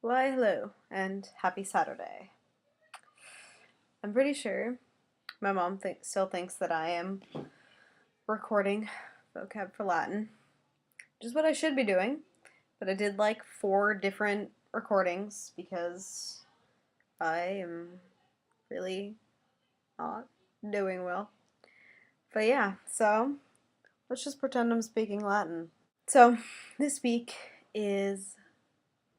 Why, hello, and happy Saturday. I'm pretty sure my mom still thinks that I am recording vocab for Latin, which is what I should be doing, but I did like 4 different recordings because I am really not doing well. But yeah, so let's just pretend I'm speaking Latin. So this week is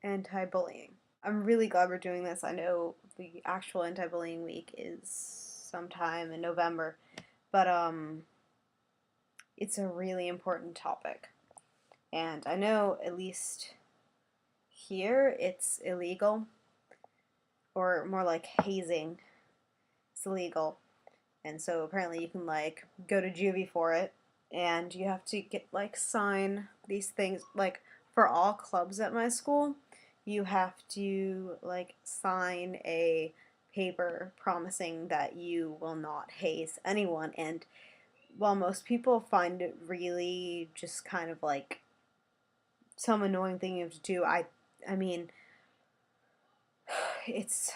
anti-bullying. I'm really glad we're doing this. I know the actual anti-bullying week is sometime in November, but it's a really important topic. And I know at least here it's illegal, or more like hazing. It's illegal. And so apparently you can like go to juvie for it, and you have to get like sign these things like for all clubs at my school. You have to like sign a paper promising that you will not haze anyone. And while most people find it really just kind of like some annoying thing you have to do, I mean it's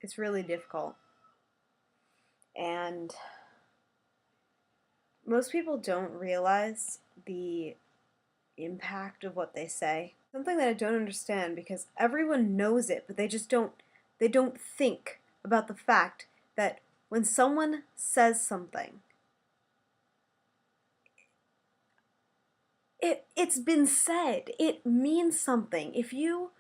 it's really difficult. And most people don't realize the impact of what they say. Something that I don't understand because everyone knows it, but they don't think about the fact that when someone says something, it's been said. It means something. If you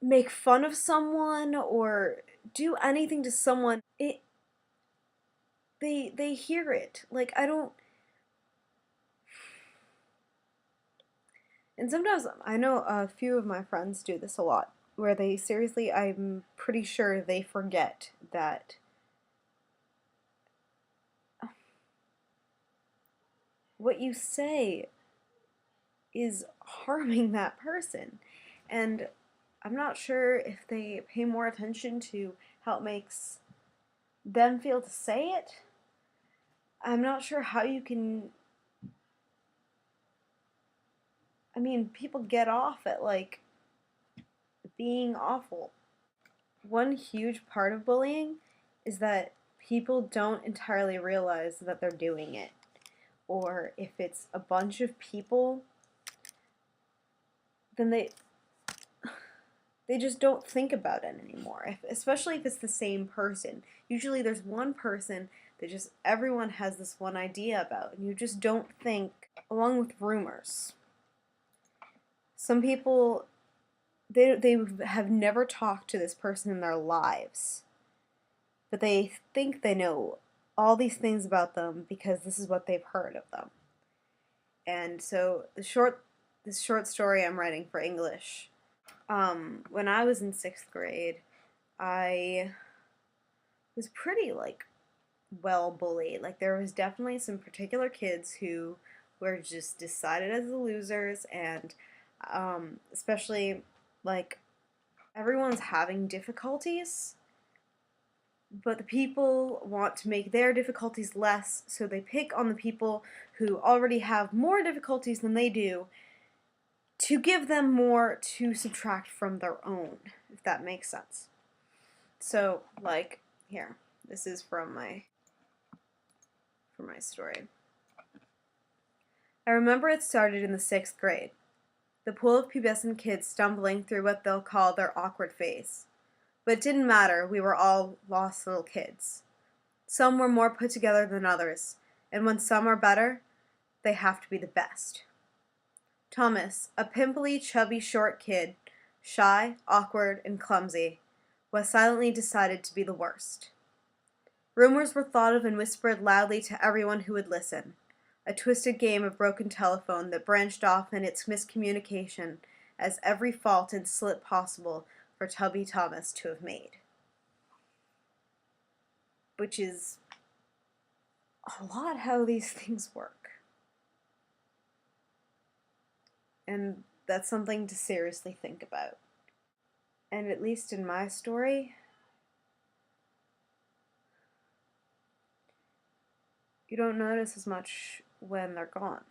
make fun of someone or do anything to someone, they hear it. Like I don't. And sometimes I know a few of my friends do this a lot, where they seriously, I'm pretty sure they forget that what you say is harming that person. And I'm not sure if they pay more attention to how it makes them feel to say it. I'm not sure how you can. I mean, people get off at like being awful. One huge part of bullying is that people don't entirely realize that they're doing it. Or if it's a bunch of people, then they just don't think about it anymore. Especially if it's the same person. Usually there's one person that just everyone has this one idea about, and you just don't think along with rumors. Some people they have never talked to this person in their lives, but they think they know all these things about them because this is what they've heard of them. And so this short story I'm writing for English. When I was in 6th grade, I was pretty like well bullied. Like there was definitely some particular kids who were just decided as the losers, and especially like everyone's having difficulties, but the people want to make their difficulties less, so they pick on the people who already have more difficulties than they do to give them more to subtract from their own, if that makes sense. So, like, here, this is from my story. I remember it started in the 6th grade. The pool of pubescent kids stumbling through what they'll call their awkward phase. But it didn't matter, we were all lost little kids. Some were more put together than others, and when some are better, they have to be the best. Thomas, a pimply, chubby, short kid, shy, awkward, and clumsy, was silently decided to be the worst. Rumors were thought of and whispered loudly to everyone who would listen, a twisted game of broken telephone that branched off in its miscommunication as every fault and slip possible for Tubby Thomas to have made. Which is a lot how these things work. And that's something to seriously think about. And at least in my story, you don't notice as much when they're gone.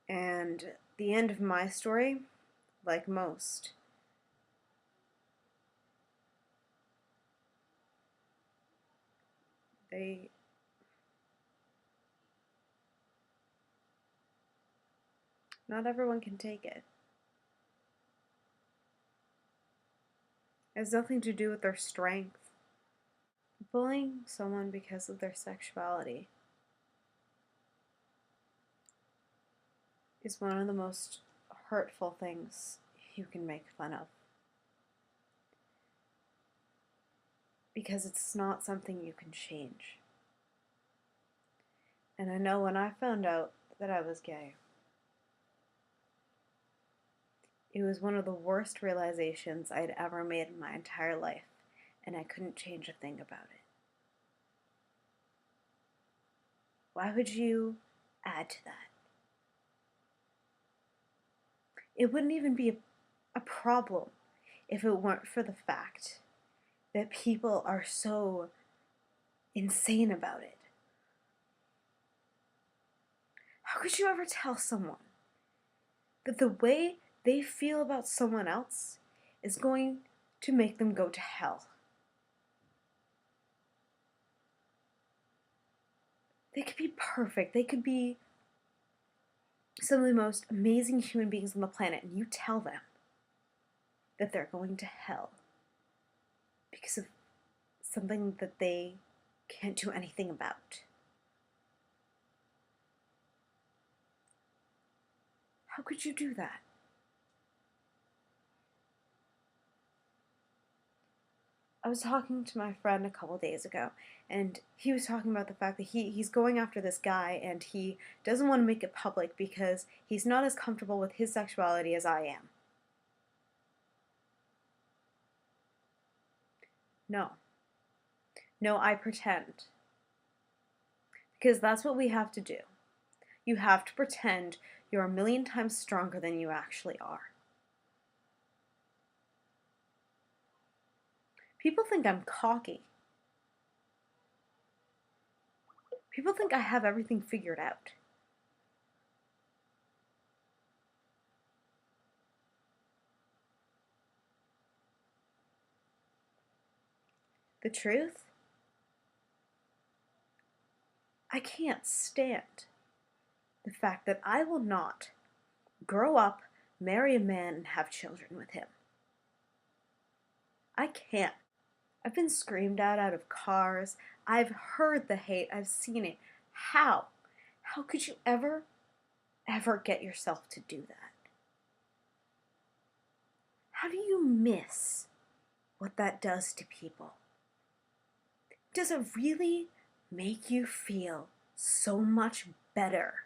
And And the end of my story, like most, they not everyone can take it. It has nothing to do with their strength. Bullying someone because of their sexuality is one of the most hurtful things you can make fun of. Because it's not something you can change. And I know when I found out that I was gay, it was one of the worst realizations I'd ever made in my entire life, and I couldn't change a thing about it. Why would you add to that? It wouldn't even be a problem if it weren't for the fact that people are so insane about it. How could you ever tell someone that the way they feel about someone else is going to make them go to hell? They could be perfect. They could be some of the most amazing human beings on the planet, and you tell them that they're going to hell because of something that they can't do anything about. How could you do that? I was talking to my friend a couple days ago, and he was talking about the fact that he's going after this guy, and he doesn't want to make it public because he's not as comfortable with his sexuality as I am. No. No, I pretend. Because that's what we have to do. You have to pretend you're a million times stronger than you actually are. People think I'm cocky. People think I have everything figured out. The truth? I can't stand the fact that I will not grow up, marry a man, and have children with him. I can't. I've been screamed at out of cars. I've heard the hate. I've seen it. How? How could you ever get yourself to do that? How do you miss what that does to people? Does it really make you feel so much better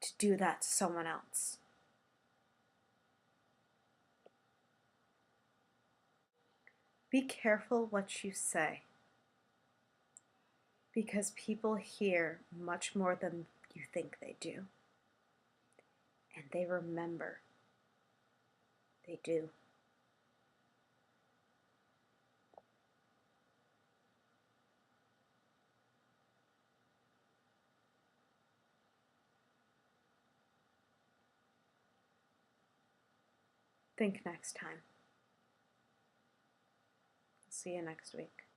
to do that to someone else? Be careful what you say, because people hear much more than you think they do. And they remember. They do. Think next time. See you next week.